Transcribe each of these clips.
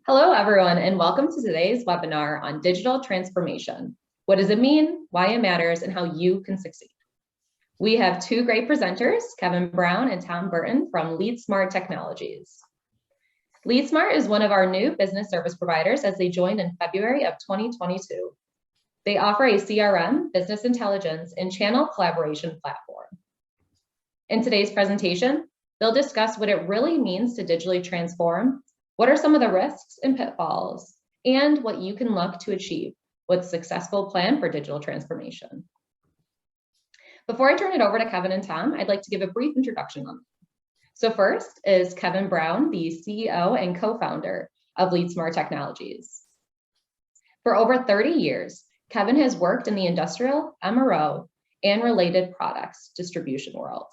Hello, everyone, and welcome to today's webinar on digital transformation. What does it mean, why it matters, and how you can succeed? We have two great presenters, Kevin Brown and Tom Burton from LeadSmart Technologies. LeadSmart is one of our new business service providers as they joined in February of 2022. They offer a CRM, business intelligence, and channel collaboration platform. In today's presentation, they'll discuss what it really means to digitally transform, what are some of the risks and pitfalls, and what you can look to achieve with a successful plan for digital transformation. Before I turn it over to Kevin and Tom, I'd like to give a brief introduction on them. So first is Kevin Brown, the CEO and co-founder of LeadSmart Technologies. For over 30 years, Kevin has worked in the industrial, MRO, and related products distribution world,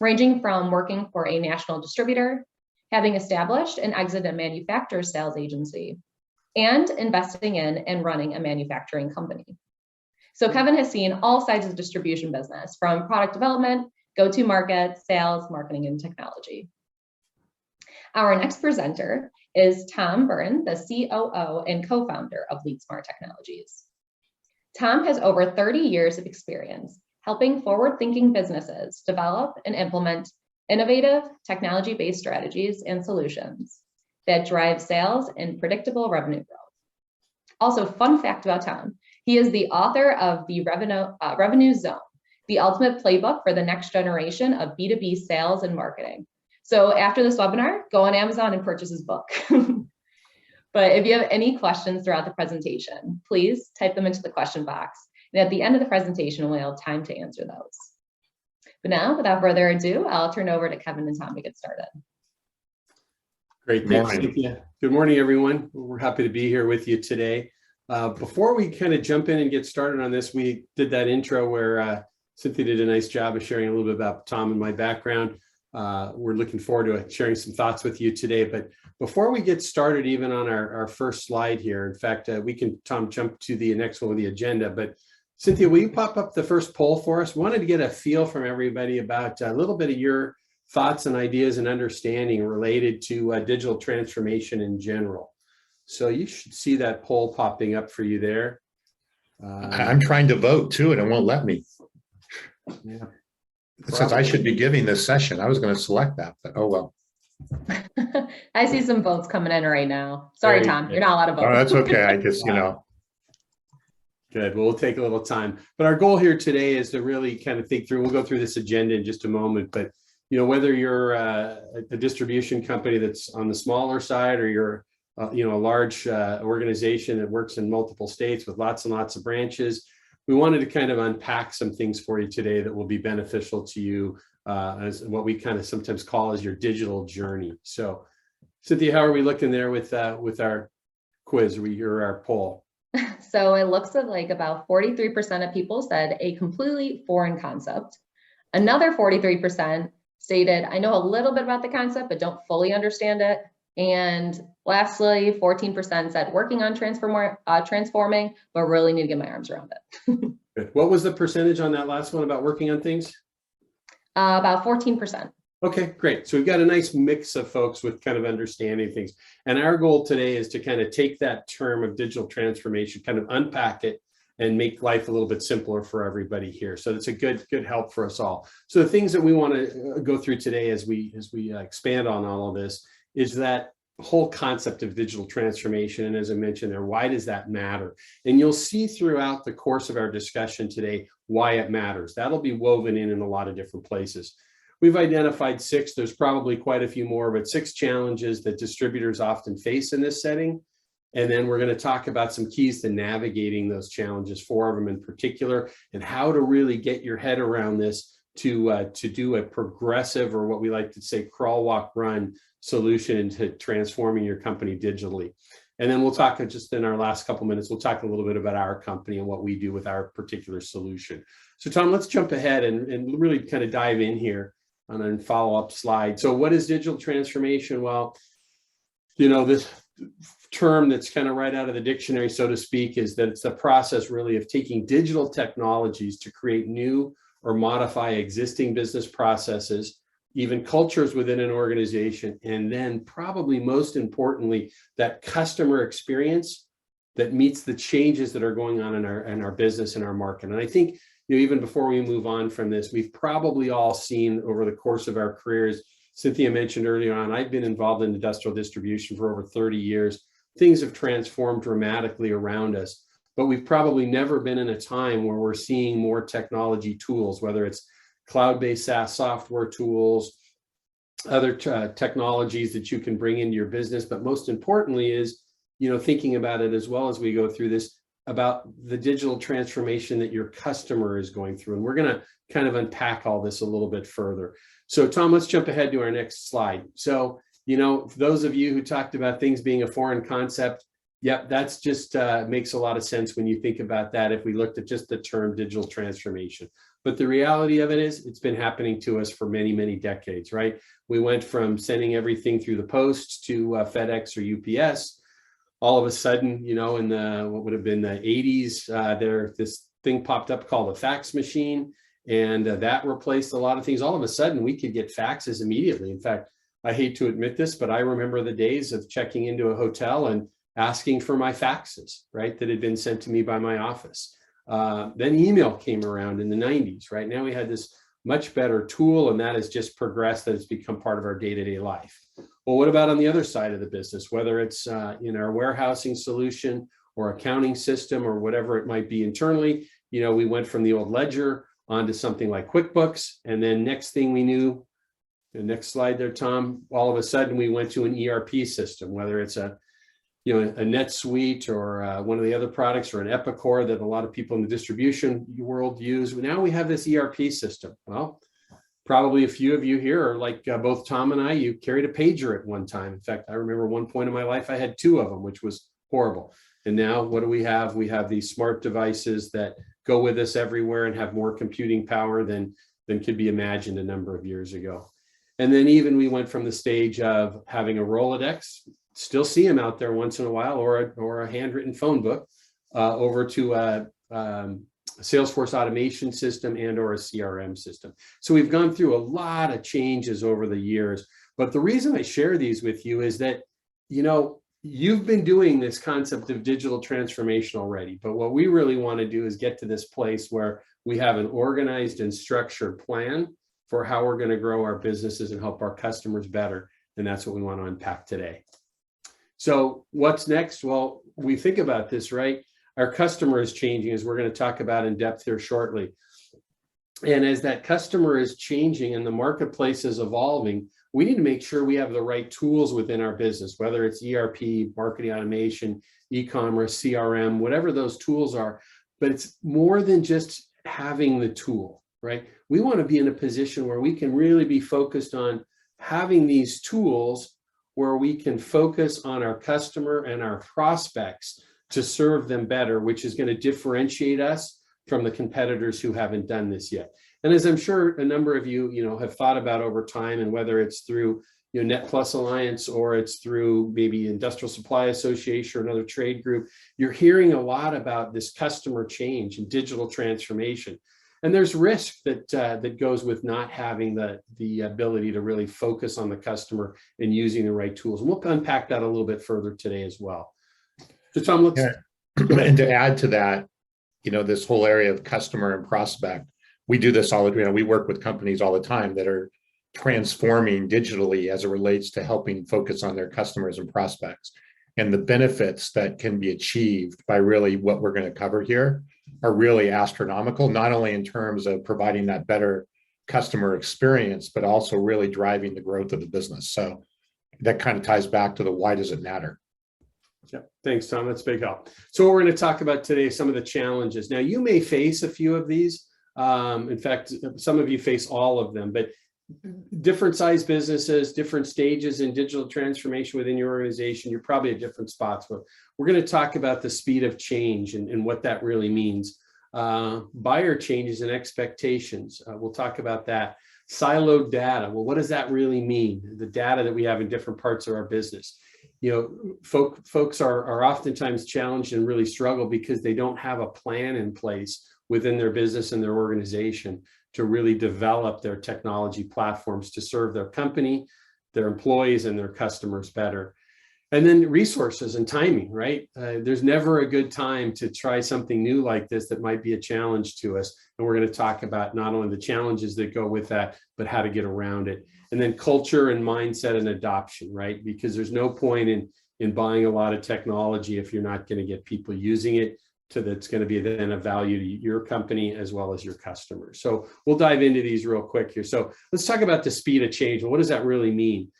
ranging from working for a national distributor, having established and exited a manufacturer's sales agency, and investing in and running a manufacturing company. So Kevin has seen all sides of the distribution business, from product development, go-to-market, sales, marketing, and technology. Our next presenter is Tom Burton, the COO and co-founder of LeadSmart Technologies. Tom has over 30 years of experience helping forward-thinking businesses develop and implement innovative technology-based strategies and solutions that drive sales and predictable revenue growth. Also, fun fact about Tom, he is the author of the Revenue Zone, the ultimate playbook for the next generation of B2B sales and marketing. So after this webinar, go on Amazon and purchase his book. But if you have any questions throughout the presentation, please type them into the question box. And at the end of the presentation, we'll have time to answer those. But now, without further ado, I'll turn over to Kevin and Tom to get started. Great, thanks, Cynthia. Good morning, everyone. We're happy to be here with you today. Before we kind of jump in and get started on this, we did that intro where Cynthia did a nice job of sharing a little bit about Tom and my background. We're looking forward to sharing some thoughts with you today. But before we get started, even on our first slide here, in fact, we can, Tom, jump to the next one with the agenda. But Cynthia, will you pop up the first poll for us? We wanted to get a feel from everybody about a little bit of your thoughts and ideas and understanding related to digital transformation in general. So you should see that poll popping up for you there. I'm trying to vote too, and it won't let me. Yeah. It says I should be giving this session. I was going to select that, but oh well. I see some votes coming in right now. Sorry, Tom, you're not allowed to vote. Oh, that's okay. I just, you know. Good. Well, we'll take a little time. But our goal here today is to really kind of think through, we'll go through this agenda in just a moment, but you know, whether you're a distribution company that's on the smaller side, or you're you know, a large organization that works in multiple states with lots and lots of branches, we wanted to kind of unpack some things for you today that will be beneficial to you as what we kind of sometimes call as your digital journey. So Cynthia, how are we looking there with our quiz or our poll? So it looks like about 43% of people said a completely foreign concept. Another 43% stated, I know a little bit about the concept, but don't fully understand it. And lastly, 14% said working on transforming, but really need to get my arms around it. Good. What was the percentage on that last one about working on things? About 14%. Okay, great. So we've got a nice mix of folks with kind of understanding things. And our goal today is to kind of take that term of digital transformation, kind of unpack it and make life a little bit simpler for everybody here. So it's a good help for us all. So the things that we want to go through today as we expand on all of this is that whole concept of digital transformation. And as I mentioned there, why does that matter? And you'll see throughout the course of our discussion today why it matters. That'll be woven in a lot of different places. We've identified 6, there's probably quite a few more, but 6 challenges that distributors often face in this setting. And then we're going to talk about some keys to navigating those challenges, 4 of them in particular, and how to really get your head around this to do a progressive, or what we like to say, crawl, walk, run solution into transforming your company digitally. And then we'll talk, just in our last couple minutes, we'll talk a little bit about our company and what we do with our particular solution. So Tom, let's jump ahead and really kind of dive in here on a follow-up slide. So what is digital transformation? Well, you know, this term that's kind of right out of the dictionary, so to speak, is that it's the process really of taking digital technologies to create new or modify existing business processes even cultures within an organization, and then probably most importantly, that customer experience that meets the changes that are going on in our business and our market. And I think, even before we move on from this, we've probably all seen over the course of our careers, Cynthia mentioned earlier on, I've been involved in industrial distribution for over 30 years. Things have transformed dramatically around us, but we've probably never been in a time where we're seeing more technology tools, whether it's cloud-based SaaS software tools, other technologies that you can bring into your business. But most importantly is, thinking about it as well as we go through this, about the digital transformation that your customer is going through. And we're going to kind of unpack all this a little bit further. So Tom, let's jump ahead to our next slide. So, for those of you who talked about things being a foreign concept, yep, that's just makes a lot of sense when you think about that if we looked at just the term digital transformation. But the reality of it is it's been happening to us for many, many decades, right? We went from sending everything through the post to FedEx or UPS. All of a sudden, in the, what would have been the 80s, this thing popped up called a fax machine, and that replaced a lot of things. All of a sudden, we could get faxes immediately. In fact, I hate to admit this, but I remember the days of checking into a hotel and asking for my faxes, right, that had been sent to me by my office. Then email came around in the 90s, right? Now we had this much better tool, and that has just progressed, that it's become part of our day-to-day life. Well, what about on the other side of the business, whether it's in our warehousing solution or accounting system or whatever it might be internally? We went from the old ledger onto something like QuickBooks, and then next thing we knew, the next slide there, Tom, all of a sudden we went to an ERP system, whether it's a NetSuite or one of the other products, or an Epicor that a lot of people in the distribution world use. Now we have this ERP system. Well, probably a few of you here are like both Tom and I, you carried a pager at one time. In fact, I remember one point in my life, I had 2 of them, which was horrible. And now what do we have? We have these smart devices that go with us everywhere and have more computing power than could be imagined a number of years ago. And then even we went from the stage of having a Rolodex, still see them out there once in a while, or a handwritten phone book, over to a Salesforce automation system and or a CRM system. So we've gone through a lot of changes over the years. But the reason I share these with you is that, you've been doing this concept of digital transformation already. But what we really want to do is get to this place where we have an organized and structured plan for how we're going to grow our businesses and help our customers better. And that's what we want to unpack today. So what's next? Well, we think about this, right? Our customer is changing, as we're going to talk about in depth here shortly. And as that customer is changing and the marketplace is evolving, we need to make sure we have the right tools within our business, whether it's ERP, marketing automation, e-commerce, CRM, whatever those tools are. But it's more than just having the tool, right? We want to be in a position where we can really be focused on having these tools where we can focus on our customer and our prospects to serve them better, which is going to differentiate us from the competitors who haven't done this yet. And as I'm sure a number of you, have thought about over time, and whether it's through NetPlus Alliance or it's through maybe Industrial Supply Association or another trade group, you're hearing a lot about this customer change and digital transformation. And there's risk that goes with not having the ability to really focus on the customer and using the right tools. And we'll unpack that a little bit further today as well. So Tom, let's. And to add to that, this whole area of customer and prospect, we do this all, we work with companies all the time that are transforming digitally as it relates to helping focus on their customers and prospects. And the benefits that can be achieved by really what we're going to cover here are really astronomical, not only in terms of providing that better customer experience, but also really driving the growth of the business. So that kind of ties back to the why does it matter? Yeah, thanks, Tom. That's a big help. So what we're going to talk about today is some of the challenges. Now, you may face a few of these. In fact, some of you face all of them, but different size businesses, different stages in digital transformation within your organization, you're probably at different spots. But we're going to talk about the speed of change and what that really means. Buyer changes and expectations. We'll talk about that. Siloed data. Well, what does that really mean? The data that we have in different parts of our business. Folks are oftentimes challenged and really struggle because they don't have a plan in place within their business and their organization to really develop their technology platforms to serve their company, their employees, and their customers better. And then resources and timing, right? There's never a good time to try something new like this that might be a challenge to us. And we're going to talk about not only the challenges that go with that, but how to get around it. And then culture and mindset and adoption, right? Because there's no point in buying a lot of technology if you're not going to get people using it that's going to be then of value to your company as well as your customers. So we'll dive into these real quick here. So let's talk about the speed of change. What does that really mean?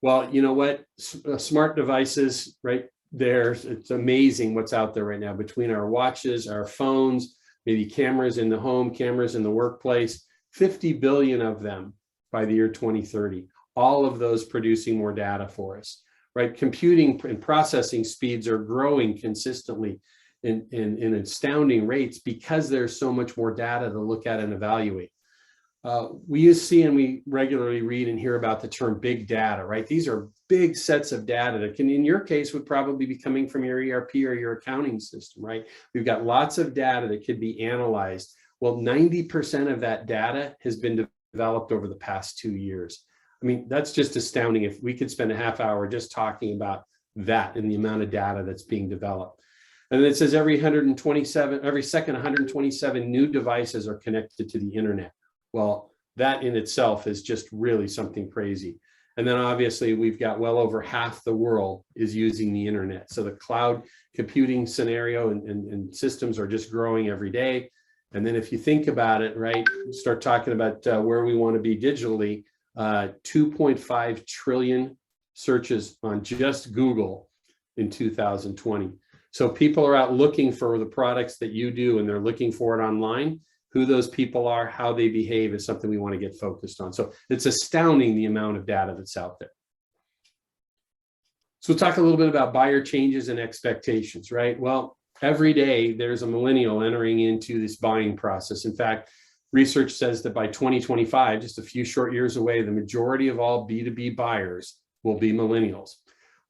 Well, you know what? Smart devices, right there, it's amazing what's out there right now between our watches, our phones, maybe cameras in the home, cameras in the workplace, 50 billion of them by the year 2030, all of those producing more data for us, right? Computing and processing speeds are growing consistently in astounding rates because there's so much more data to look at and evaluate. We see and we regularly read and hear about the term big data, right? These are big sets of data that can, in your case, would probably be coming from your ERP or your accounting system, right? We've got lots of data that could be analyzed. Well, 90% of that data has been developed over the past 2 years. I mean, that's just astounding. If we could spend a half hour just talking about that and the amount of data that's being developed. And then it says every second, 127 new devices are connected to the internet. Well, that in itself is just really something crazy. And then obviously we've got well over half the world is using the internet. So the cloud computing scenario and systems are just growing every day. And then if you think about it, right, start talking about where we want to be digitally, 2.5 trillion searches on just Google in 2020. So people are out looking for the products that you do, and they're looking for it online. Who those people are, how they behave is something we want to get focused on. So it's astounding the amount of data that's out there. So we'll talk a little bit about buyer changes and expectations, right? Well, every day there's a millennial entering into this buying process. In fact, research says that by 2025, just a few short years away, the majority of all B2B buyers will be millennials.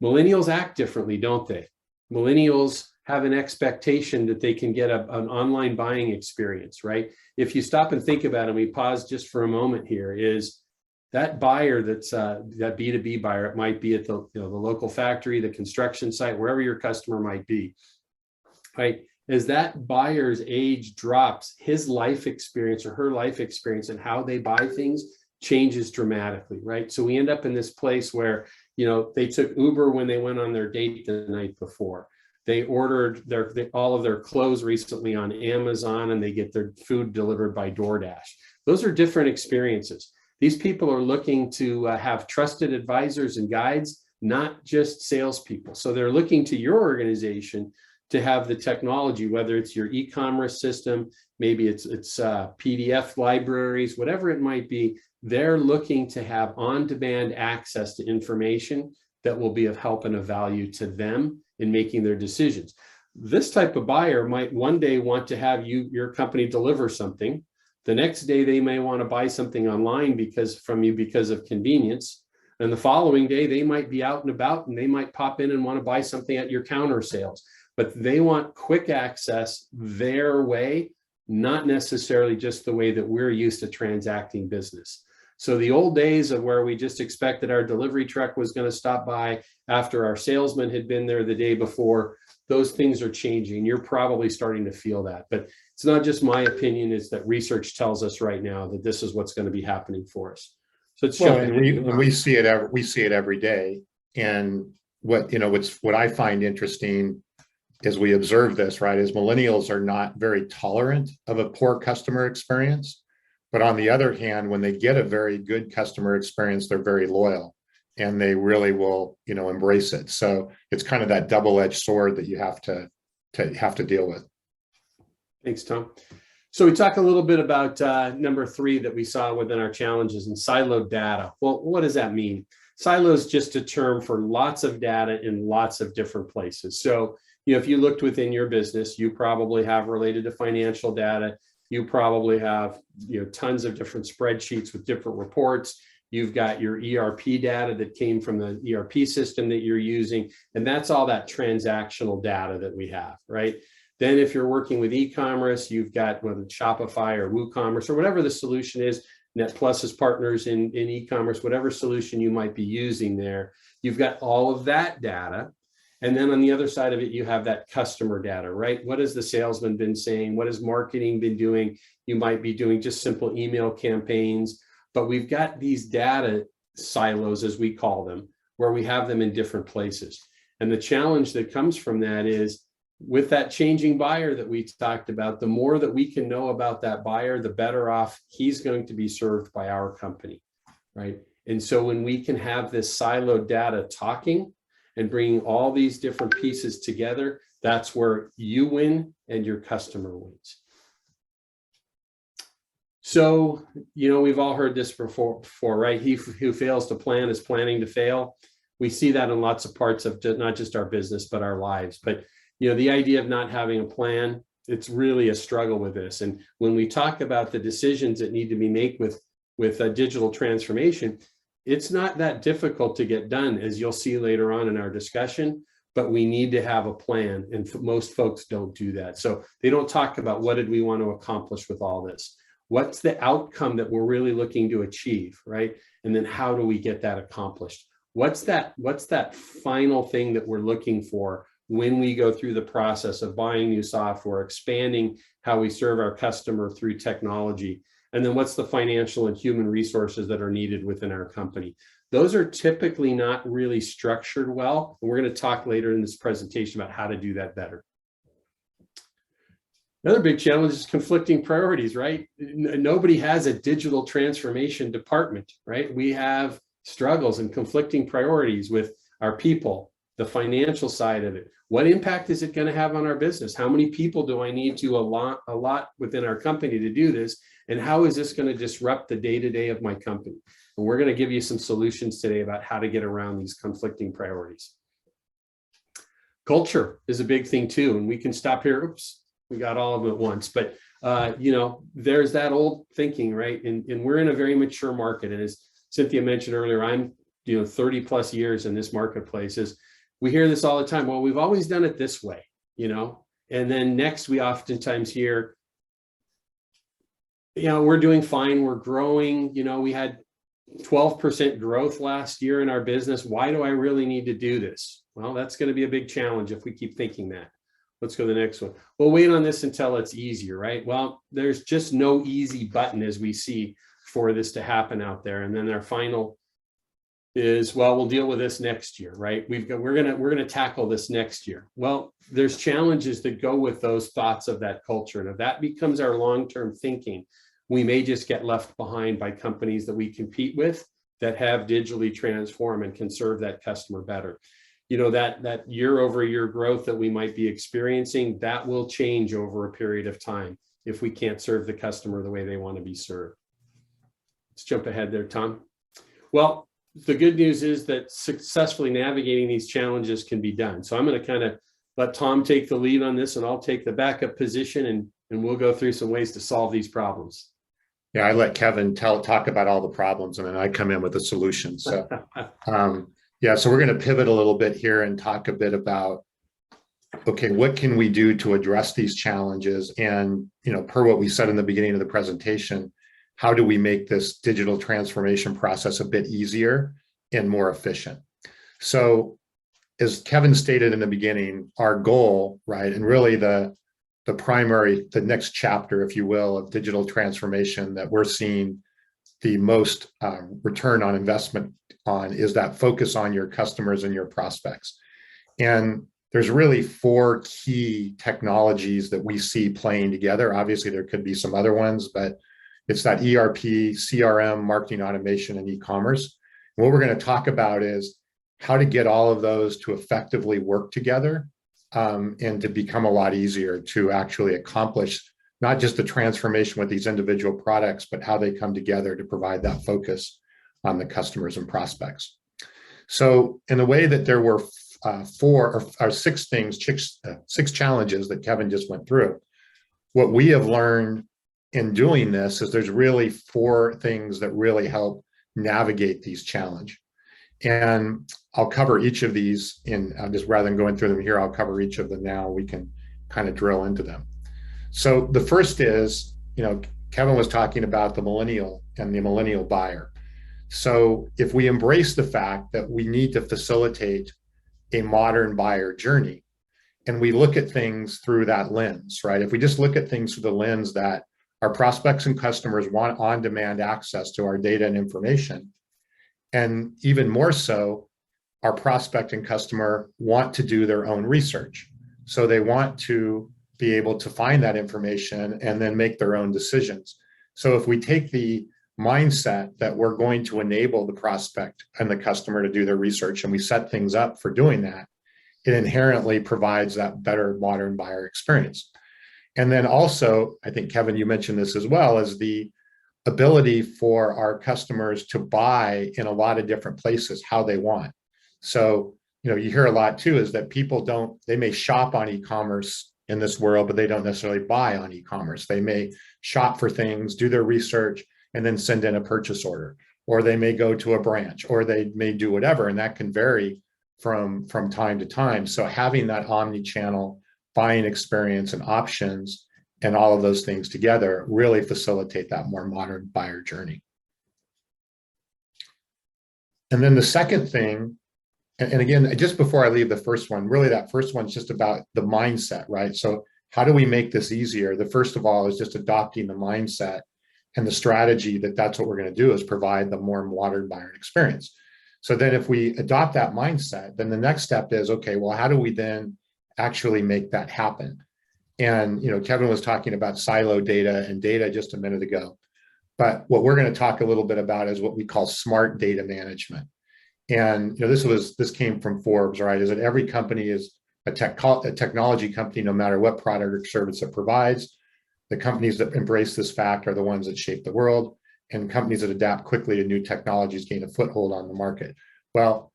Millennials act differently, don't they? Millennials have an expectation that they can get an online buying experience, right? If you stop and think about it, we pause just for a moment here, is that buyer that's that B2B buyer, it might be at the local factory, the construction site, wherever your customer might be, right? As that buyer's age drops, his life experience or her life experience and how they buy things changes dramatically, right? So we end up in this place where, they took Uber when they went on their date the night before. They ordered all of their clothes recently on Amazon, and they get their food delivered by DoorDash. Those are different experiences. These people are looking to have trusted advisors and guides, not just salespeople. So they're looking to your organization to have the technology, whether it's your e-commerce system, maybe it's PDF libraries, whatever it might be. They're looking to have on-demand access to information that will be of help and of value to them in making their decisions. This type of buyer might one day want to have your company deliver something. The next day, they may want to buy something online from you because of convenience. And the following day, they might be out and about and they might pop in and want to buy something at your counter sales. But they want quick access their way, not necessarily just the way that we're used to transacting business. So the old days of where we just expected our delivery truck was going to stop by after our salesman had been there the day before, those things are changing. You're probably starting to feel that. But it's not just my opinion, it's that research tells us right now that this is what's going to be happening for us. So it's we see it every day. And what I find interesting as we observe this, right, is millennials are not very tolerant of a poor customer experience. But on the other hand, when they get a very good customer experience, they're very loyal and they really will, embrace it. So it's kind of that double-edged sword that you have to deal with. Thanks, Tom. So we talk a little bit about number 3 that we saw within our challenges and siloed data. Well, what does that mean? Silo is just a term for lots of data in lots of different places. So, if you looked within your business, you probably have related to financial data. You probably have tons of different spreadsheets with different reports. You've got your ERP data that came from the ERP system that you're using. And that's all that transactional data that we have, right? Then if you're working with e-commerce, you've got whether it's Shopify or WooCommerce or whatever the solution is, NetPlus's partners in e-commerce, whatever solution you might be using there, you've got all of that data. And then on the other side of it, you have that customer data, right? What has the salesman been saying? What has marketing been doing? You might be doing just simple email campaigns, but we've got these data silos, as we call them, where we have them in different places. And the challenge that comes from that is with that changing buyer that we talked about, the more that we can know about that buyer, the better off he's going to be served by our company, right? And so when we can have this siloed data talking and bringing all these different pieces together, that's where you win and your customer wins. So, we've all heard this before, right? He who fails to plan is planning to fail. We see that in lots of parts of not just our business, but our lives. But, the idea of not having a plan, it's really a struggle with this. And when we talk about the decisions that need to be made with a digital transformation, it's not that difficult to get done, as you'll see later on in our discussion, but we need to have a plan. And most folks don't do that. So they don't talk about what did we want to accomplish with all this? What's the outcome that we're really looking to achieve, right? And then how do we get that accomplished? What's that final thing that we're looking for when we go through the process of buying new software, expanding how we serve our customer through technology? And then what's the financial and human resources that are needed within our company? Those are typically not really structured well. And we're going to talk later in this presentation about how to do that better. Another big challenge is conflicting priorities, right? Nobody has a digital transformation department, right? We have struggles and conflicting priorities with our people, the financial side of it. What impact is it going to have on our business? How many people do I need to allot within our company to do this? And how is this going to disrupt the day-to-day of my company? And we're going to give you some solutions today about how to get around these conflicting priorities. Culture is a big thing too. And we can stop here. Oops, we got all of them at once. But, there's that old thinking, right? And we're in a very mature market. And as Cynthia mentioned earlier, I'm 30 plus years in this marketplace. We hear this all the time. Well, we've always done it this way, and then next we oftentimes hear, we're doing fine. We're growing. We had 12% growth last year in our business. Why do I really need to do this? Well, that's going to be a big challenge if we keep thinking that. Let's go to the next one. We'll wait on this until it's easier, right? Well, there's just no easy button as we see for this to happen out there. And then our final is, well, we'll deal with this next year, right? We're gonna tackle this next year. Well, there's challenges that go with those thoughts of that culture. And if that becomes our long-term thinking, we may just get left behind by companies that we compete with that have digitally transformed and can serve that customer better. That year-over-year growth that we might be experiencing, that will change over a period of time if we can't serve the customer the way they want to be served. Let's jump ahead there, Tom. Well, the good news is that successfully navigating these challenges can be done. So I'm going to kind of let Tom take the lead on this, and I'll take the backup position, and we'll go through some ways to solve these problems. Yeah, I let Kevin talk about all the problems, and then I come in with the solutions. So, so we're going to pivot a little bit here and talk a bit about, okay, what can we do to address these challenges? And, per what we said in the beginning of the presentation, how do we make this digital transformation process a bit easier and more efficient? So as Kevin stated in the beginning, our goal, right, and really the next chapter, if you will, of digital transformation that we're seeing the most return on investment on is that focus on your customers and your prospects. And there's really 4 key technologies that we see playing together. Obviously, there could be some other ones, but it's that ERP, CRM, marketing automation, and e-commerce. What we're going to talk about is how to get all of those to effectively work together and to become a lot easier to actually accomplish not just the transformation with these individual products, but how they come together to provide that focus on the customers and prospects. So in a way that there were 6 challenges that Kevin just went through, what we have learned in doing this is there's really 4 things that really help navigate these challenges. And I'll cover each of these just rather than going through them here, I'll cover each of them now. We can kind of drill into them. So the first is, Kevin was talking about the millennial and the millennial buyer. So if we embrace the fact that we need to facilitate a modern buyer journey, and we look at things through that lens, right? If we just look at things through the lens that our prospects and customers want on-demand access to our data and information, and even more so, our prospect and customer want to do their own research. So they want to be able to find that information and then make their own decisions. So if we take the mindset that we're going to enable the prospect and the customer to do their research, and we set things up for doing that, it inherently provides that better modern buyer experience. And then also, I think, Kevin, you mentioned this as well, as the ability for our customers to buy in a lot of different places how they want. So, you hear a lot too, is that people they may shop on e-commerce in this world, but they don't necessarily buy on e-commerce. They may shop for things, do their research, and then send in a purchase order, or they may go to a branch, or they may do whatever, and that can vary from time to time. So having that omni-channel buying experience and options and all of those things together really facilitate that more modern buyer journey. And then the second thing, and again, just before I leave the first one, really that first one's just about the mindset, right? So how do we make this easier? The first of all is just adopting the mindset and the strategy that's what we're going to do, is provide the more modern buyer experience. So then if we adopt that mindset, then the next step is, okay, well, how do we then actually make that happen? And, Kevin was talking about silo data and data just a minute ago. But what we're going to talk a little bit about is what we call smart data management. And, this came from Forbes, right? Is that every company is a technology company, no matter what product or service it provides. The companies that embrace this fact are the ones that shape the world, and companies that adapt quickly to new technologies gain a foothold on the market. Well,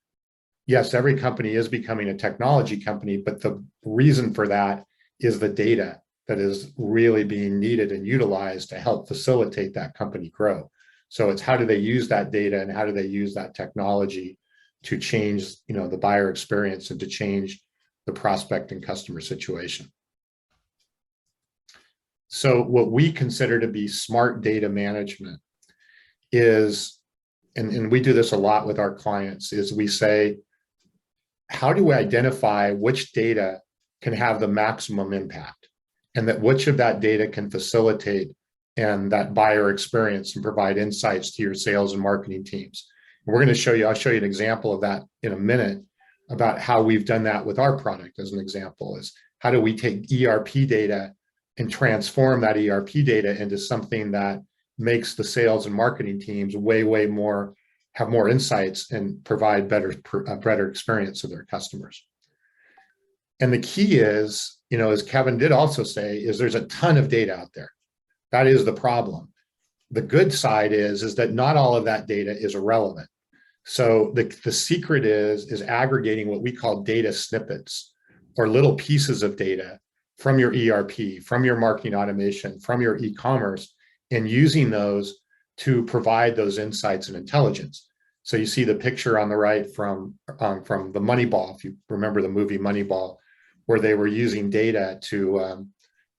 yes, every company is becoming a technology company, but the reason for that is the data that is really being needed and utilized to help facilitate that company grow. So it's how do they use that data and how do they use that technology to change, the buyer experience and to change the prospect and customer situation. So what we consider to be smart data management is, and we do this a lot with our clients, is we say, how do we identify which data can have the maximum impact, and that which of that data can facilitate and that buyer experience and provide insights to your sales and marketing teams. And we're going to show you, I'll show you an example of that in a minute, about how we've done that with our product. As an example, is how do we take ERP data and transform that ERP data into something that makes the sales and marketing teams way more, have more insights and provide better experience to their customers. And the key is, as Kevin did also say, is there's a ton of data out there. That is the problem. The good side is that not all of that data is irrelevant. So the secret is aggregating what we call data snippets, or little pieces of data from your ERP, from your marketing automation, from your e-commerce, and using those to provide those insights and intelligence. So you see the picture on the right from the Moneyball, if you remember the movie Moneyball, where they were using data to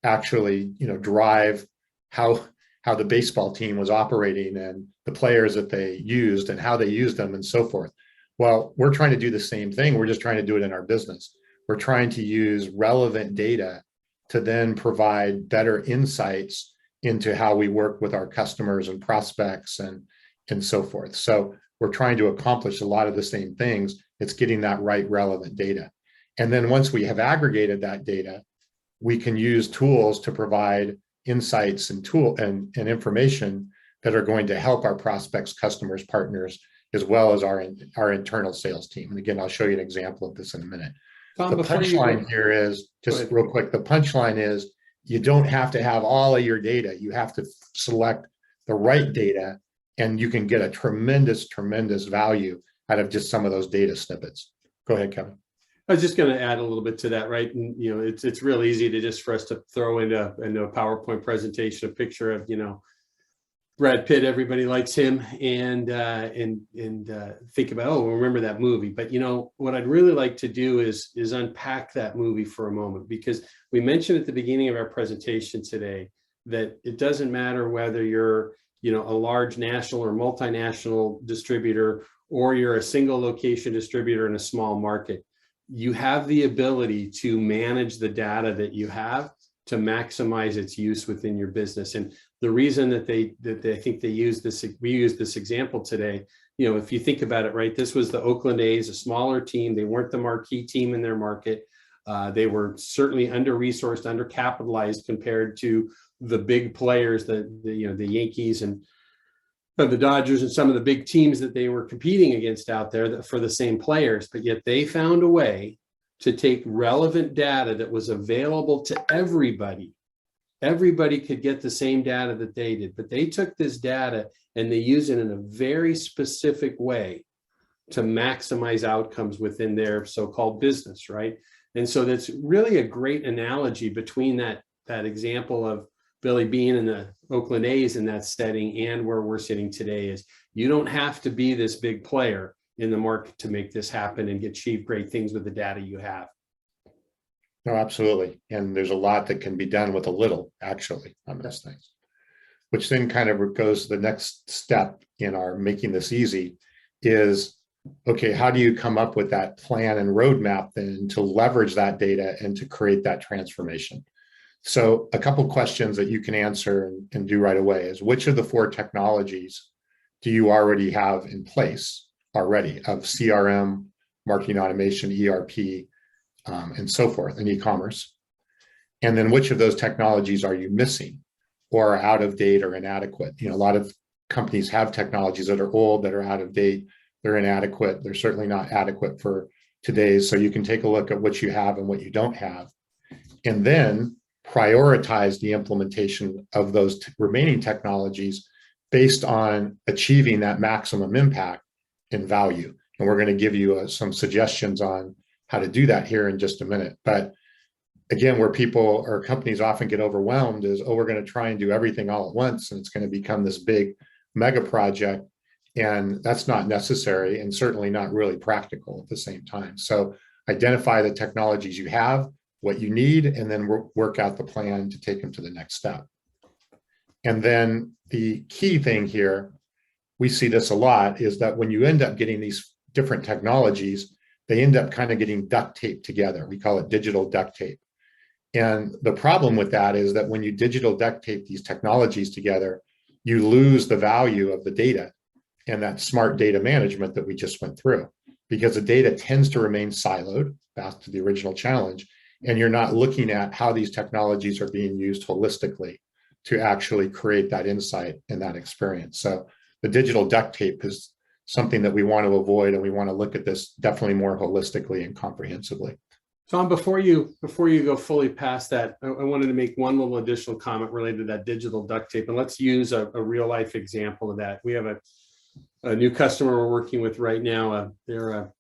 actually, drive how the baseball team was operating and the players that they used and how they used them and so forth. Well, we're trying to do the same thing. We're just trying to do it in our business. We're trying to use relevant data to then provide better insights into how we work with our customers and prospects and so forth. So we're trying to accomplish a lot of the same things. It's getting that right relevant data. And then once we have aggregated that data, we can use tools to provide insights and information that are going to help our prospects, customers, partners, as well as our internal sales team. And again, I'll show you an example of this in a minute. Tom, the punchline here is, just real quick, the punchline is you don't have to have all of your data. You have to select the right data, and you can get a tremendous value out of just some of those data snippets. Go ahead, Kevin. I was just going to add a little bit to that, right? And it's real easy to just for us to throw into a PowerPoint presentation a picture of Brad Pitt, everybody likes him, and think about, oh, remember that movie. But what I'd really like to do is unpack that movie for a moment, because we mentioned at the beginning of our presentation today that it doesn't matter whether you're a large national or multinational distributor, or you're a single location distributor in a small market. You have the ability to manage the data that you have to maximize its use within your business. And the reason that I think we use this example today, if you think about it, right, this was the Oakland A's, a smaller team. They weren't the marquee team in their market. They were certainly under-resourced, undercapitalized compared to the big players, the Yankees and the Dodgers and some of the big teams that they were competing against out there for the same players. But yet they found a way to take relevant data that was available to everybody. Everybody could get the same data that they did, but they took this data and they use it in a very specific way to maximize outcomes within their so-called business, right? And so that's really a great analogy between that example of Billy Beane and the Oakland A's in that setting and where we're sitting today. Is you don't have to be this big player in the market to make this happen and achieve great things with the data you have. No, absolutely. And there's a lot that can be done with a little, actually, on those things, which then kind of goes to the next step in our making this easy is, okay, how do you come up with that plan and roadmap then to leverage that data and to create that transformation? So a couple questions that you can answer and do right away is, which of the 4 technologies do you already have in place already of CRM, marketing automation, ERP, and so forth, and e-commerce? And then which of those technologies are you missing or are out of date or inadequate? A lot of companies have technologies that are old, that are out of date, they're inadequate, they're certainly not adequate for today's. So you can take a look at what you have and what you don't have, and then prioritize the implementation of those remaining technologies based on achieving that maximum impact and value. And we're going to give you some suggestions on how to do that here in just a minute. But again, where people or companies often get overwhelmed is, oh, we're going to try and do everything all at once, and it's going to become this big mega project. And that's not necessary and certainly not really practical at the same time. So identify the technologies you have, what you need, and then work out the plan to take them to the next step. And then the key thing here, we see this a lot, is that when you end up getting these different technologies, they end up kind of getting duct taped together. We call it digital duct tape. And the problem with that is that when you digital duct tape these technologies together, you lose the value of the data and that smart data management that we just went through, because the data tends to remain siloed, back to the original challenge, and you're not looking at how these technologies are being used holistically to actually create that insight and that experience. So the digital duct tape is something that we want to avoid, and we want to look at this definitely more holistically and comprehensively. Tom, before you go fully past that, I wanted to make one little additional comment related to that digital duct tape, and let's use a real life example of that. We have a new customer we're working with right now. They're a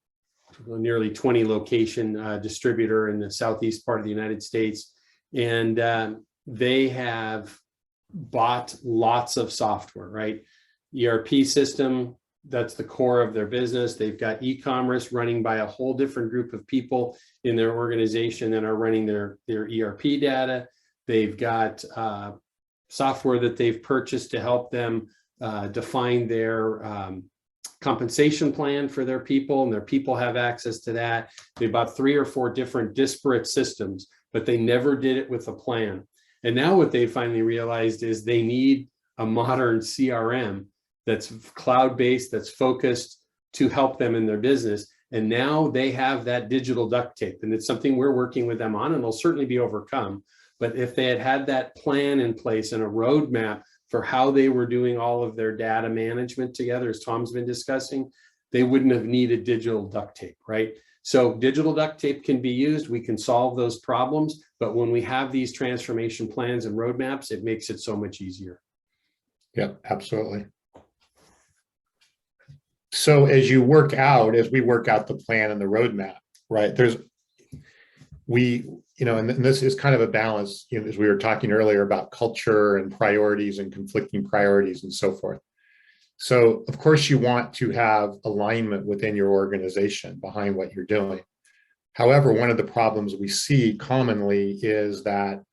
nearly 20 location distributor in the southeast part of the United States, and they have bought lots of software, right? ERP system, that's the core of their business. They've got e-commerce running by a whole different group of people in their organization that are running their ERP data. They've got software that they've purchased to help them define their compensation plan for their people, and their people have access to that. They bought 3 or 4 different disparate systems, but they never did it with a plan. And now what they finally realized is they need a modern CRM that's cloud-based, that's focused to help them in their business. And now they have that digital duct tape, and it's something we're working with them on, and they'll certainly be overcome. But if they had had that plan in place and a roadmap for how they were doing all of their data management together, as Tom's been discussing, they wouldn't have needed digital duct tape, right? So digital duct tape can be used. We can solve those problems. But when we have these transformation plans and roadmaps, it makes it so much easier. Yeah, absolutely. So as we work out the plan and the roadmap, right, and this is kind of a balance, as we were talking earlier about culture and priorities and conflicting priorities and so forth. So of course you want to have alignment within your organization behind what you're doing. However, one of the problems we see commonly is that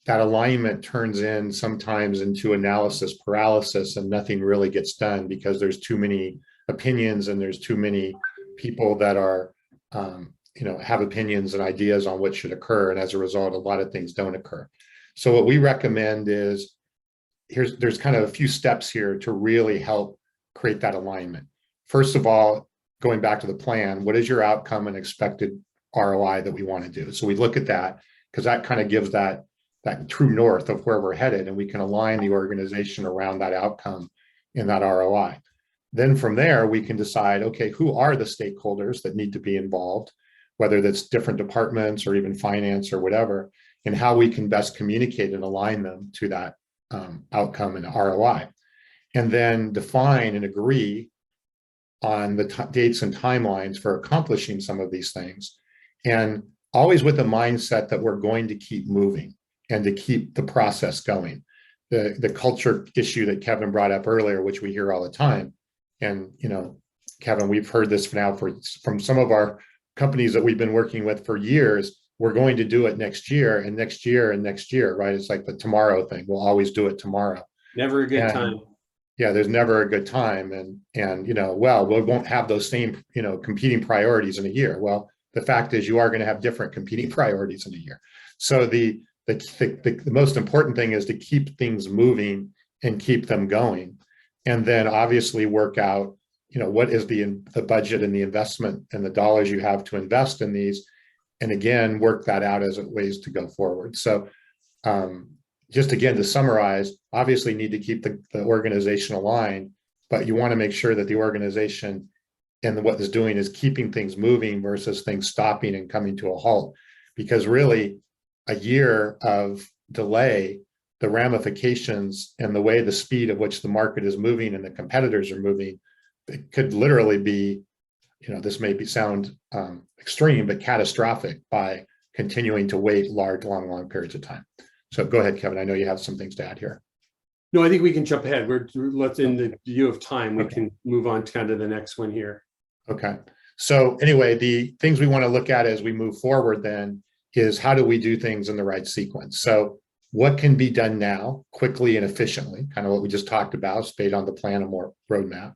alignment turns in sometimes into analysis paralysis, and nothing really gets done because there's too many opinions and there's too many people that are, have opinions and ideas on what should occur. And as a result, a lot of things don't occur. So what we recommend is there's kind of a few steps here to really help create that alignment. First of all, going back to the plan, what is your outcome and expected ROI that we want to do? So we look at that because that kind of gives that true north of where we're headed, and we can align the organization around that outcome and that ROI. Then from there, we can decide, okay, who are the stakeholders that need to be involved, whether that's different departments or even finance or whatever, and how we can best communicate and align them to that outcome and ROI. And then define and agree on the dates and timelines for accomplishing some of these things. And always with the mindset that we're going to keep moving and to keep the process going. The culture issue that Kevin brought up earlier, which we hear all the time. And, Kevin, we've heard this now from some of our companies that we've been working with for years. We're going to do it next year and next year and next year, right? It's like the tomorrow thing. We'll always do it tomorrow. Never a good time. Yeah, there's never a good time. And we won't have those same, competing priorities in a year. Well, the fact is you are going to have different competing priorities in a year. So the most important thing is to keep things moving and keep them going. And then obviously work out, what is the budget and the investment and the dollars you have to invest in these. And again, work that out as ways to go forward. So just again, to summarize, obviously need to keep the organization aligned, but you want to make sure that the organization and what it's doing is keeping things moving versus things stopping and coming to a halt. Because really, a year of delay, the ramifications and the way the speed of which the market is moving and the competitors are moving, it could literally be, this may sound extreme, but catastrophic by continuing to wait long periods of time. So go ahead, Kevin. I know you have some things to add here. No, I think we can jump ahead. Let's in the view of time, we can move on to kind of the next one here. Okay. So anyway, the things we want to look at as we move forward then is how do we do things in the right sequence? So what can be done now quickly and efficiently, kind of what we just talked about, based on the plan and more roadmap.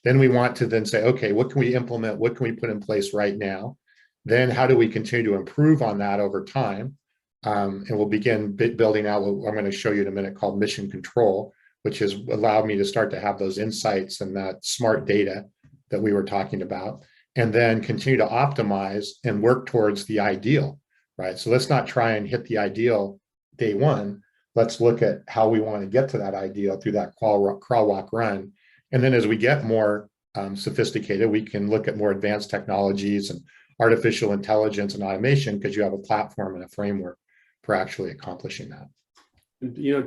Then we want to then say, okay, what can we implement? What can we put in place right now? Then how do we continue to improve on that over time? And we'll begin building out what I'm going to show you in a minute called mission control, which has allowed me to start to have those insights and that smart data that we were talking about, and then continue to optimize and work towards the ideal, right? So let's not try and hit the ideal day one. Let's look at how we want to get to that ideal through that crawl, walk, run. And then as we get more sophisticated, we can look at more advanced technologies and artificial intelligence and automation, because you have a platform and a framework for actually accomplishing that.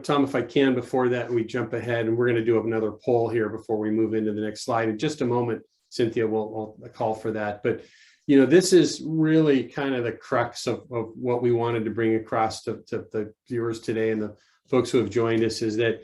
Tom, if I can, before that, we jump ahead, and we're going to do another poll here before we move into the next slide. In just a moment, Cynthia will call for that. But, this is really kind of the crux of what we wanted to bring across to the viewers today and the folks who have joined us, is that,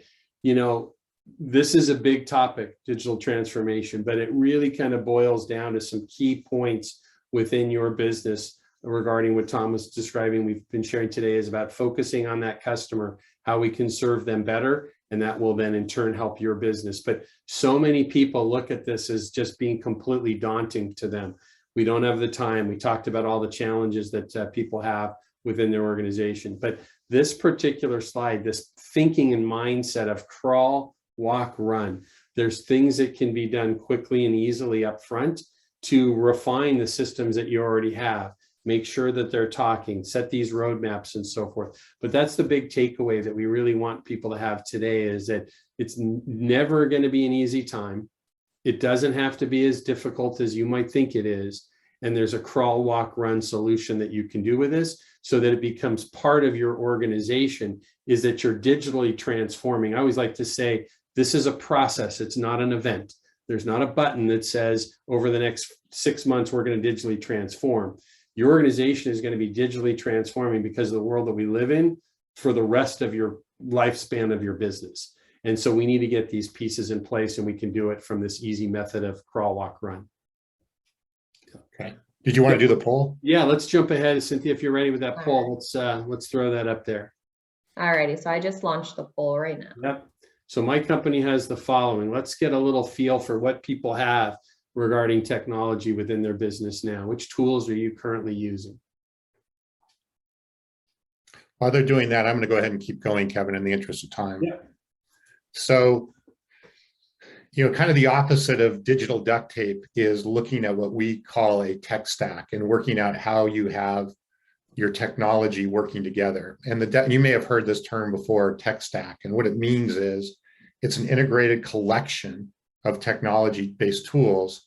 this is a big topic, digital transformation, but it really kind of boils down to some key points within your business regarding what Tom was describing. We've been sharing today is about focusing on that customer, how we can serve them better, and that will then in turn help your business. But so many people look at this as just being completely daunting to them. We don't have the time. We talked about all the challenges that people have within their organization. But this particular slide, this thinking and mindset of crawl, walk, run, there's things that can be done quickly and easily up front to refine the systems that you already have. Make sure that they're talking, set these roadmaps and so forth. But that's the big takeaway that we really want people to have today, is that it's never going to be an easy time. It doesn't have to be as difficult as you might think it is. And there's a crawl, walk, run solution that you can do with this, so that it becomes part of your organization, is that you're digitally transforming. I always like to say, this is a process. It's not an event. There's not a button that says over the next 6 months, we're going to digitally transform. your organization is going to be digitally transforming because of the world that we live in for the rest of your lifespan of your business. And so we need to get these pieces in place, and we can do it from this easy method of crawl, walk, run. Okay. Did you want to do the poll? Yeah, let's jump ahead. Cynthia, if you're ready with that poll, let's throw that up there. Alrighty, so I just launched the poll right now. Yep. So my company has the following. Let's get a little feel for what people have regarding technology within their business now. Which tools are you currently using? While they're doing that, I'm going to go ahead and keep going, Kevin, in the interest of time. Yeah. So, kind of the opposite of digital duct tape is looking at what we call a tech stack and working out how you have your technology working together. And you may have heard this term before, tech stack. And what it means is it's an integrated collection of technology-based tools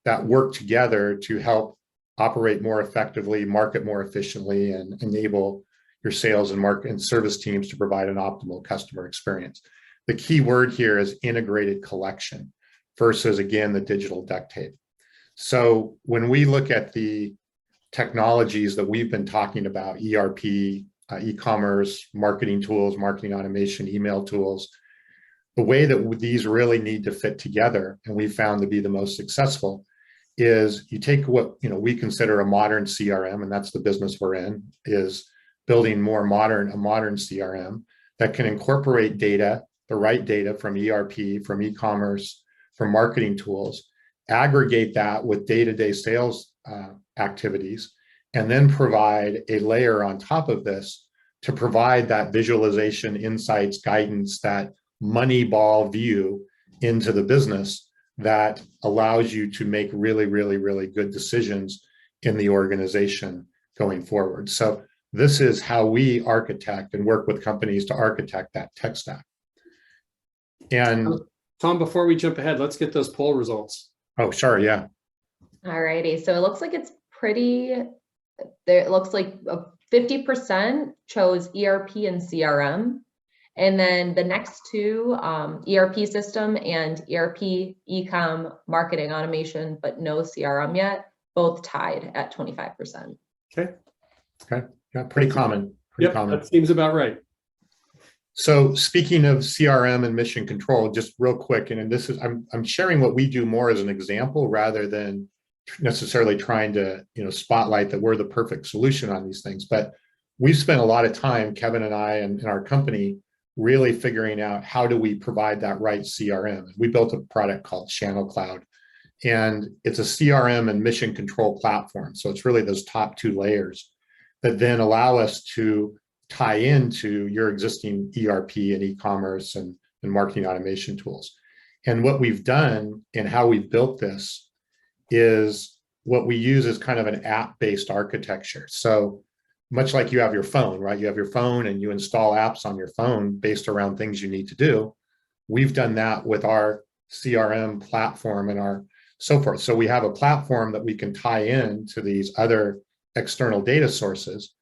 that work together to help operate more effectively, market more efficiently, and enable your sales and market and service teams to provide an optimal customer experience. The key word here is integrated collection versus, again, the digital duct tape. So when we look at the technologies that we've been talking about, ERP, e-commerce, marketing tools, marketing automation, email tools, the way that these really need to fit together, and we found to be the most successful, is you take what we consider a modern CRM, and that's the business we're in, is building a modern CRM that can incorporate data, the right data from ERP, from e-commerce, from marketing tools, aggregate that with day-to-day sales activities, and then provide a layer on top of this to provide that visualization, insights, guidance, that Moneyball view into the business that allows you to make really, really, really good decisions in the organization going forward. So this is how we architect and work with companies to architect that tech stack. And Tom, before we jump ahead, let's get those poll results. Oh, sure, yeah. Alrighty, so it looks like it's pretty, there. It looks like 50% chose ERP and CRM. And then the next two, ERP system and ERP, e-com, marketing automation, but no CRM yet, both tied at 25%. Okay. Yeah, pretty common. Pretty common. That seems about right. So speaking of CRM and mission control, just real quick, and this is I'm sharing what we do more as an example rather than necessarily trying to spotlight that we're the perfect solution on these things. But we've spent a lot of time, Kevin and I and our company, really figuring out how do we provide that right CRM. We built a product called Channel Cloud, and it's a CRM and mission control platform. So it's really those top two layers that then allow us to tie into your existing ERP and e-commerce and marketing automation tools. And what we've done and how we've built this is what we use is kind of an app-based architecture. So much like you have your phone, right? You have your phone and you install apps on your phone based around things you need to do. We've done that with our CRM platform and our so forth. So we have a platform that we can tie in to these other external data sources,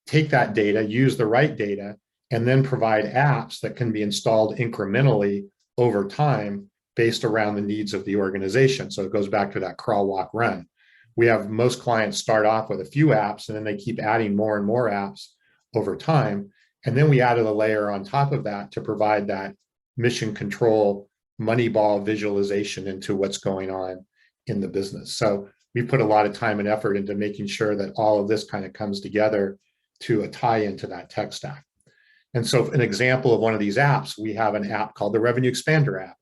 take that data, use the right data, and then provide apps that can be installed incrementally over time based around the needs of the organization. So it goes back to that crawl, walk, run. We have most clients start off with a few apps, and then they keep adding more and more apps over time. And then we added a layer on top of that to provide that mission control, Moneyball visualization into what's going on in the business. So we put a lot of time and effort into making sure that all of this kind of comes together to a tie into that tech stack. And so an example of one of these apps, we have an app called the Revenue Expander app.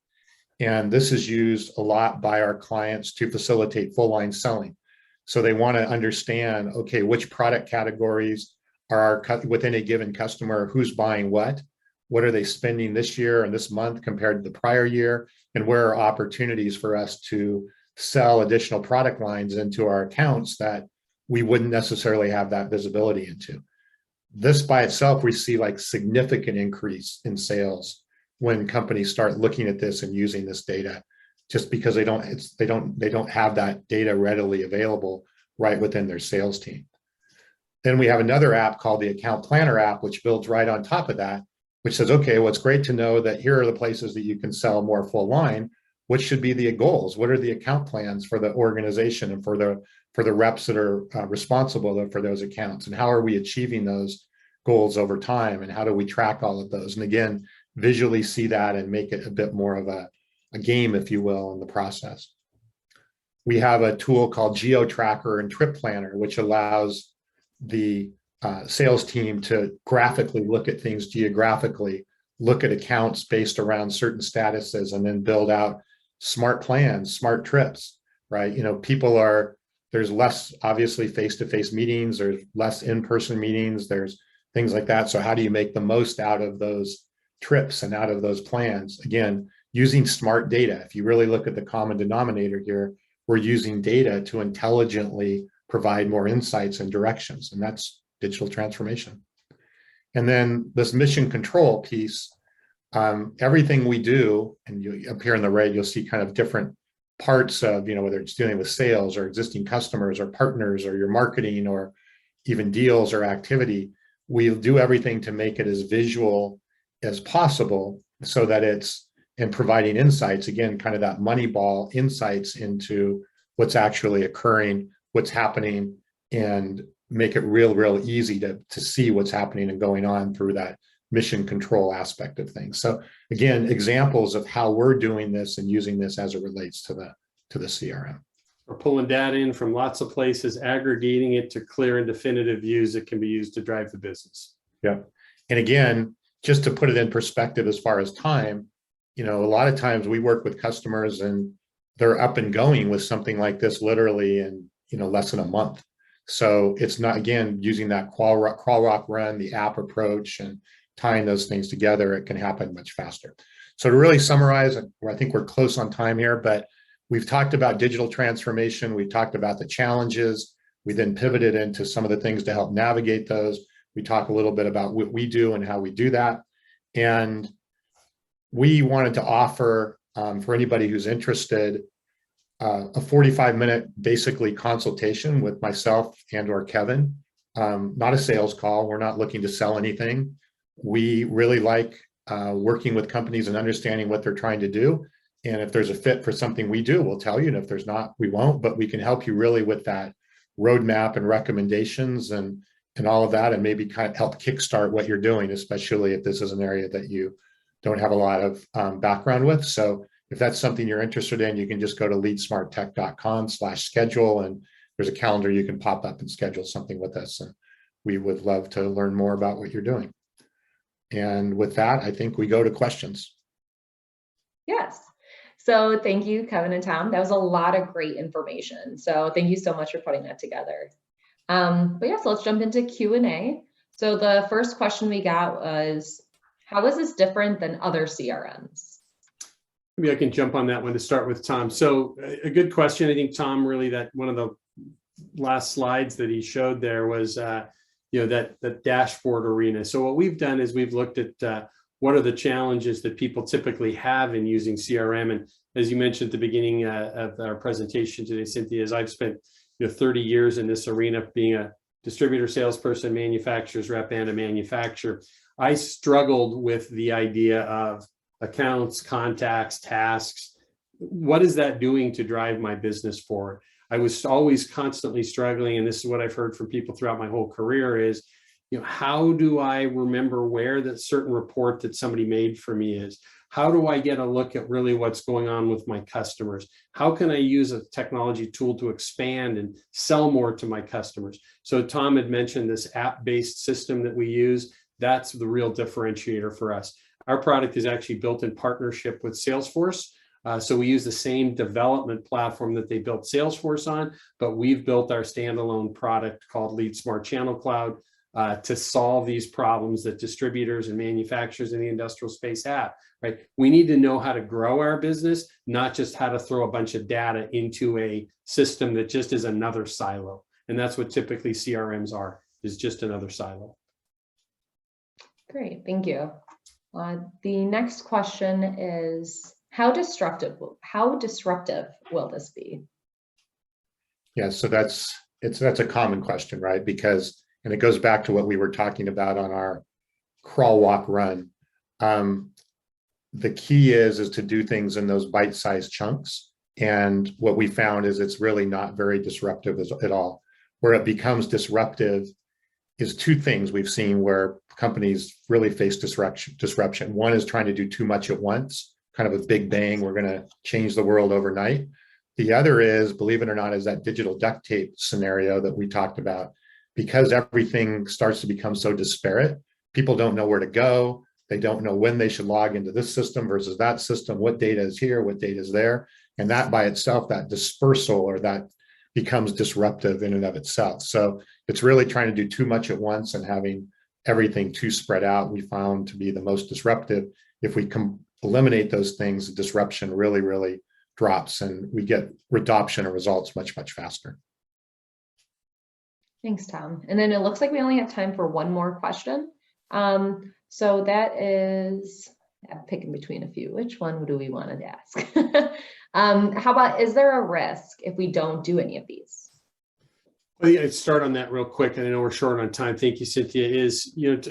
And this is used a lot by our clients to facilitate full line selling. So they want to understand, okay, which product categories are within a given customer, who's buying what are they spending this year and this month compared to the prior year, and where are opportunities for us to sell additional product lines into our accounts that we wouldn't necessarily have that visibility into. This by itself, we see like significant increase in sales when companies start looking at this and using this data, just because they don't have that data readily available right within their sales team. Then we have another app called the Account Planner app, which builds right on top of that, which says, okay, well, it's great to know that here are the places that you can sell more full line. what should be the goals? What are the account plans for the organization and for the reps that are responsible for those accounts? And how are we achieving those goals over time? And how do we track all of those? And again, visually see that and make it a bit more of a game, if you will, in the process. We have a tool called Geo Tracker and Trip Planner, which allows the sales team to graphically look at things geographically, look at accounts based around certain statuses, and then build out smart plans, smart trips, right? There's less obviously face-to-face meetings, there's less in-person meetings, there's things like that. So how do you make the most out of those trips and out of those plans? Again, using smart data. If you really look at the common denominator here, we're using data to intelligently provide more insights and directions, and that's digital transformation. And then this mission control piece, everything we do, and you up here in the red, you'll see kind of different parts of, whether it's dealing with sales or existing customers or partners or your marketing or even deals or activity. We'll do everything to make it as visual as possible so that it's in providing insights, again, kind of that Moneyball insights into what's actually occurring, what's happening, and make it real easy to see what's happening and going on through that mission control aspect of things. So again, examples of how we're doing this and using this as it relates to the CRM. We're pulling data in from lots of places, aggregating it to clear and definitive views that can be used to drive the business. Yeah. And again, just to put it in perspective as far as time, a lot of times we work with customers and they're up and going with something like this literally in, less than a month. So it's not, again, using that crawl, walk, run, the app approach and tying those things together, it can happen much faster. So to really summarize, I think we're close on time here, but we've talked about digital transformation. We've talked about the challenges. We then pivoted into some of the things to help navigate those. We talk a little bit about what we do and how we do that. And we wanted to offer, for anybody who's interested, a 45-minute basically consultation with myself and or Kevin. Not a sales call. We're not looking to sell anything. We really like working with companies and understanding what they're trying to do. And if there's a fit for something we do, we'll tell you. And if there's not, we won't. But we can help you really with that roadmap and recommendations and all of that, and maybe kind of help kickstart what you're doing, especially if this is an area that you don't have a lot of background with. So if that's something you're interested in, you can just go to leadsmarttech.com/schedule, and there's a calendar you can pop up and schedule something with us. And we would love to learn more about what you're doing. And with that, I think we go to questions. Yes. So thank you, Kevin and Tom. That was a lot of great information. So thank you so much for putting that together. But yeah, so let's jump into Q&A. So the first question we got was, how is this different than other CRMs? Maybe I can jump on that one to start with Tom. So a good question. I think Tom really, that one of the last slides that he showed there was, that dashboard arena. So what we've done is we've looked at what are the challenges that people typically have in using CRM. And as you mentioned at the beginning of our presentation today, Cynthia, is I've spent 30 years in this arena, being a distributor, salesperson, manufacturer's rep, and a manufacturer. I struggled with the idea of accounts, contacts, tasks. What is that doing to drive my business forward? I was always constantly struggling, and this is what I've heard from people throughout my whole career is, how do I remember where that certain report that somebody made for me is? How do I get a look at really what's going on with my customers? How can I use a technology tool to expand and sell more to my customers? So Tom had mentioned this app-based system that we use. That's the real differentiator for us. Our product is actually built in partnership with Salesforce. So we use the same development platform that they built Salesforce on, but we've built our standalone product called LeadSmart Channel Cloud to solve these problems that distributors and manufacturers in the industrial space have, right? We need to know how to grow our business, not just how to throw a bunch of data into a system that just is another silo. And that's what typically CRMs are, is just another silo. Great, thank you. The next question is, how disruptive will this be? Yeah, so that's a common question, right? Because, and it goes back to what we were talking about on our crawl, walk, run. the key is to do things in those bite-sized chunks. And what we found is it's really not very disruptive at all. Where it becomes disruptive is two things we've seen where companies really face disruption. One is trying to do too much at once, kind of a big bang, we're going to change the world overnight. The other is, believe it or not, is that digital duct tape scenario that we talked about. Because everything starts to become so disparate, people don't know where to go. They don't know when they should log into this system versus that system, what data is here, what data is there. And that by itself, that dispersal or that becomes disruptive in and of itself. So it's really trying to do too much at once and having everything too spread out, we found to be the most disruptive. If we can eliminate those things, the disruption really, really drops and we get adoption and results much, much faster. Thanks, Tom. And then it looks like we only have time for one more question. So that is, I'm picking between a few. Which one do we want to ask? How about, is there a risk if we don't do any of these? Well, yeah, I'd start on that real quick. And I know we're short on time. Thank you, Cynthia.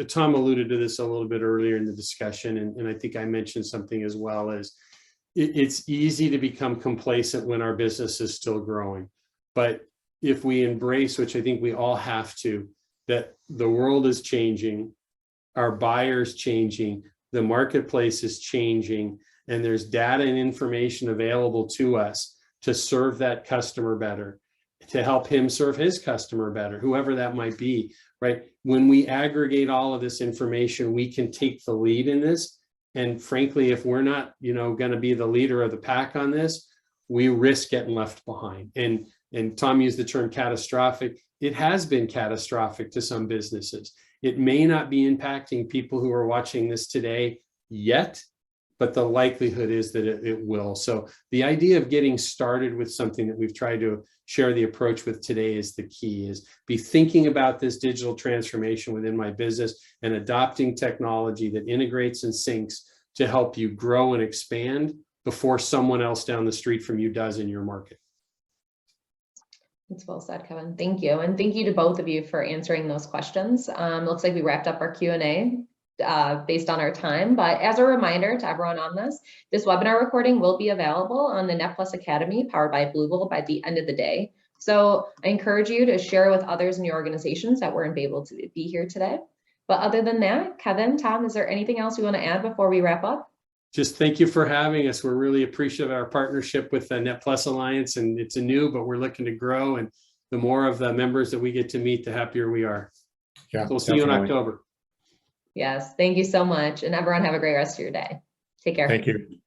Tom alluded to this a little bit earlier in the discussion. And I think I mentioned something as well as it's easy to become complacent when our business is still growing. But if we embrace, which I think we all have to, that the world is changing, our buyers changing, the marketplace is changing, and there's data and information available to us to serve that customer better, to help him serve his customer better, whoever that might be, right? When we aggregate all of this information, we can take the lead in this. And frankly, if we're not, going to be the leader of the pack on this, we risk getting left behind. And Tom used the term catastrophic. It has been catastrophic to some businesses. It may not be impacting people who are watching this today yet, but the likelihood is that it will. So the idea of getting started with something that we've tried to share the approach with today is the key, is be thinking about this digital transformation within my business and adopting technology that integrates and syncs to help you grow and expand before someone else down the street from you does in your market. That's well said, Kevin. Thank you. And thank you to both of you for answering those questions. Looks like we wrapped up our Q&A based on our time. But as a reminder to everyone on this webinar recording will be available on the NetPlus Academy powered by Bluegold by the end of the day. So I encourage you to share with others in your organizations that weren't able to be here today. But other than that, Kevin, Tom, is there anything else you want to add before we wrap up? Just thank you for having us. We're really appreciative of our partnership with the NetPlus Alliance, and it's new, but we're looking to grow. And the more of the members that we get to meet, the happier we are. Yeah, so we'll see you in October. Yes, thank you so much. And everyone have a great rest of your day. Take care. Thank you.